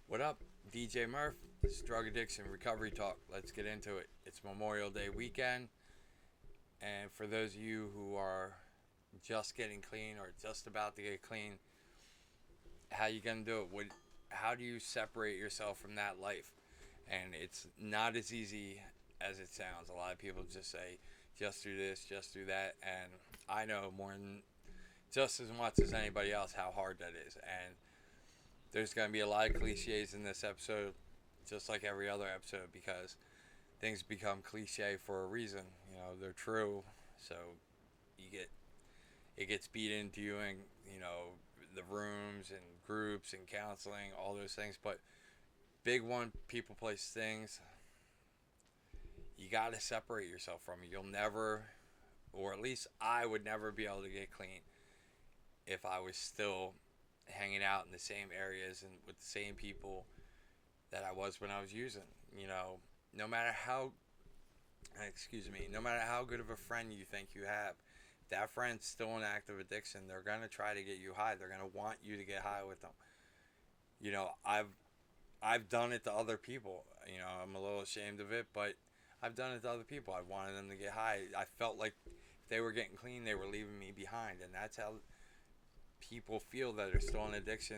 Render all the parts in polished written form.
What up, DJ-Murph? This is Drug Addiction Recovery Talk. Let's get into it. It's Memorial Day weekend, and for those of you who are just getting clean or just about to get clean, how you gonna do it? How do you separate yourself from that life? And it's not as easy as it sounds. A lot of people just say, just do this, just do that, and I know more than just as much as anybody else how hard that is. And there's going to be a lot of cliches in this episode, just like every other episode, because things become cliche for a reason. You know, they're true. So you get it gets beat into you in the rooms and groups and counseling, all those things. But big one, people, place, things. You got to separate yourself from it. You'll never, or at least I would never be able to get clean if I was still hanging out in the same areas and with the same people that I was when I was using. You know, no matter how, no matter how good of a friend you think you have, if that friend's still in active addiction, they're gonna try to get you high. They're gonna want you to get high with them. You know, I've done it to other people. You know, I'm a little ashamed of it, but I've done it to other people. I wanted them to get high. I felt like if they were getting clean, they were leaving me behind, and that's how people feel that are still in addiction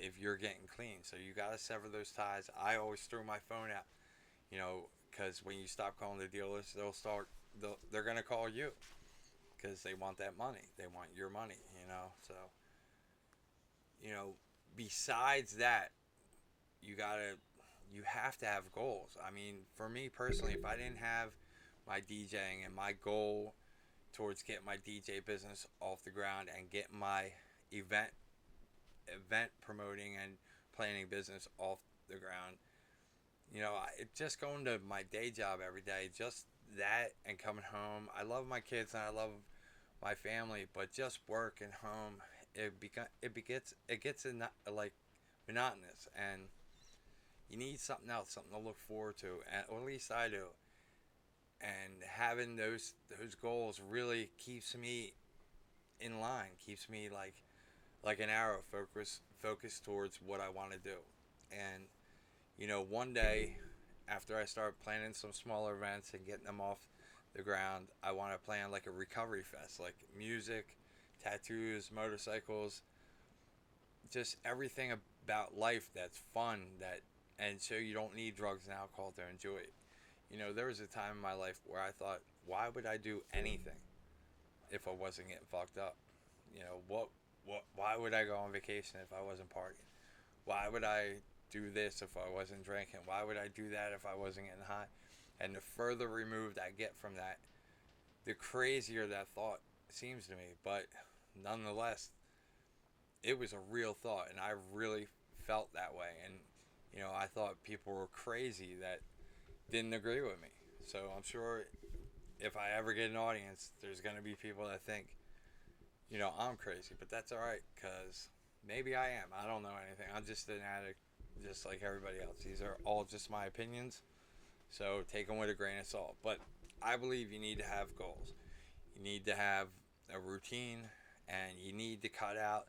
if you're getting clean. So you got to sever those ties. I always threw my phone out, you know, because when you stop calling the dealers, they're going to call you because they want that money. They want your money, you know. So, you know, besides that, you have to have goals. I mean, for me personally, if I didn't have my DJing and my goal towards getting my DJ business off the ground and get my event promoting and planning business off the ground. You know, it just going to my day job every day, just that and coming home. I love my kids and I love my family, but just work and home, it gets like monotonous, and you need something else, something to look forward to, and, or at least I do. And having those goals really keeps me in line, keeps me like an arrow focused towards what I want to do. And you know, one day after I start planning some smaller events and getting them off the ground, I want to plan like a recovery fest, like music, tattoos, motorcycles, just everything about life that's fun, that and so you don't need drugs and alcohol to enjoy it. You know, there was a time in my life where I thought, why would I do anything if I wasn't getting fucked up? You know, why would I go on vacation if I wasn't partying? Why would I do this if I wasn't drinking? Why would I do that if I wasn't getting high? And the further removed I get from that, the crazier that thought seems to me. But nonetheless, it was a real thought, and I really felt that way. And you know, I thought people were crazy that didn't agree with me. So I'm sure if I ever get an audience, there's gonna be people that think, you know, I'm crazy, but that's all right, because maybe I am. I don't know anything. I'm just an addict, just like everybody else. These are all just my opinions, so take them with a grain of salt. But I believe you need to have goals. You need to have a routine, and you need to cut out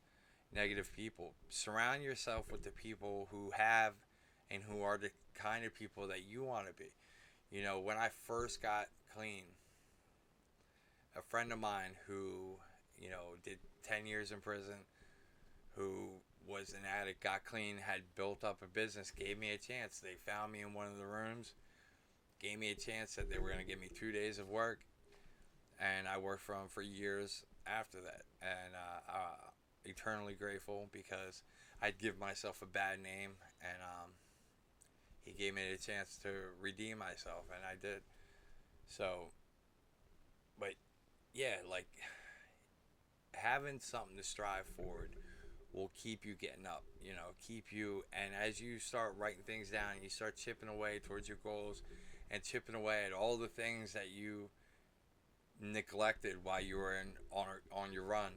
negative people. Surround yourself with the people who have and who are the kind of people that you want to be. You know, when I first got clean, a friend of mine who, you know, did 10 years in prison, who was an addict, got clean, had built up a business, gave me a chance. They found me in one of the rooms, gave me a chance, that they were going to give me 2 days of work, and I worked for them for years after that. And eternally grateful, because I'd give myself a bad name, and he gave me a chance to redeem myself, and I did. So, but yeah, like having something to strive forward will keep you getting up, you know, keep you. And as you start writing things down, you start chipping away towards your goals and chipping away at all the things that you neglected while you were on your run.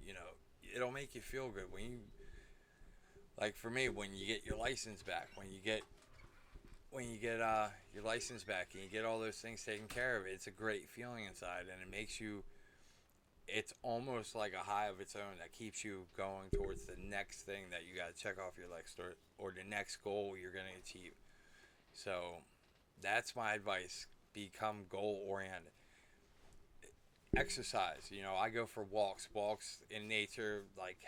You know, it'll make you feel good when you, like for me, when you get your license back, when you get your license back and you get all those things taken care of, it's a great feeling inside, and it makes you it's almost like a high of its own that keeps you going towards the next thing that you got to check off your list, or the next goal you're going to achieve. So that's my advice. Become goal oriented. Exercise. You know, I go for walks in nature, like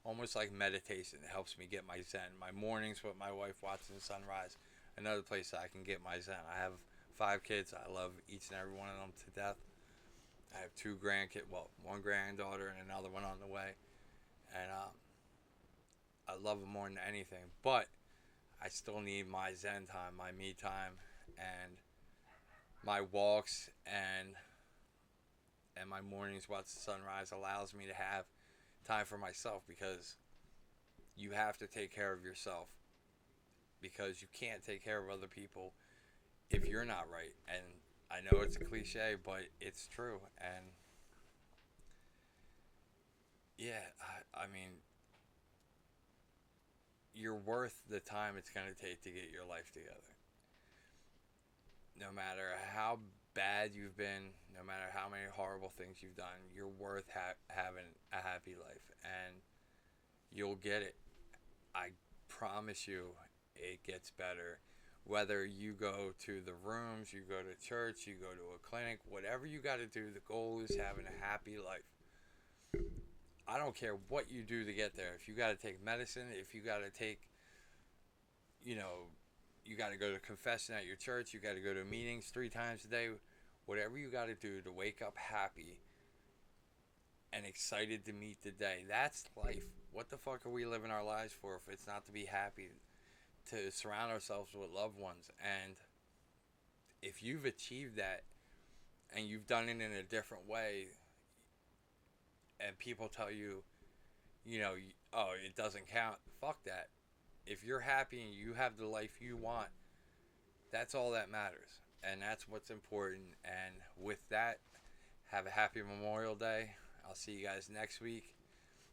almost like meditation. It helps me get my zen. My mornings with my wife watching the sunrise. Another place I can get my zen. I have 5 kids. I love each and every one of them to death. I have 2 grandkids. Well, one granddaughter and another one on the way. And I love them more than anything. But I still need my zen time, my me time, and my walks and my mornings watch the sunrise allows me to have time for myself, because you have to take care of yourself, because you can't take care of other people if you're not right. And I know it's a cliche, but it's true. And yeah, I mean, you're worth the time it's going to take to get your life together. No matter how bad you've been, no matter how many horrible things you've done, you're worth having a happy life. And you'll get it. I promise you, it gets better. Whether you go to the rooms, you go to church, you go to a clinic, whatever you got to do, the goal is having a happy life. I don't care what you do to get there. If you got to take medicine, if you got to take, you know, you got to go to confession at your church, you got to go to meetings 3 times a day, whatever you got to do to wake up happy and excited to meet the day. That's life. What the fuck are we living our lives for if it's not to be happy, to surround ourselves with loved ones? And if you've achieved that and you've done it in a different way, and people tell you, you know, oh, it doesn't count, fuck that. If you're happy and you have the life you want, that's all that matters. And that's what's important. And with that, have a happy Memorial Day. I'll see you guys next week.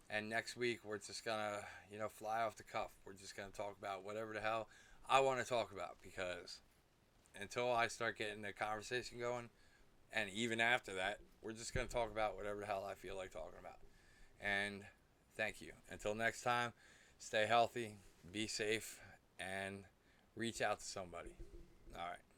And next week, we're just going to, fly off the cuff. We're just going to talk about whatever the hell I want to talk about. Because until I start getting the conversation going, and even after that, we're just going to talk about whatever the hell I feel like talking about. And thank you. Until next time, stay healthy, be safe, and reach out to somebody. All right.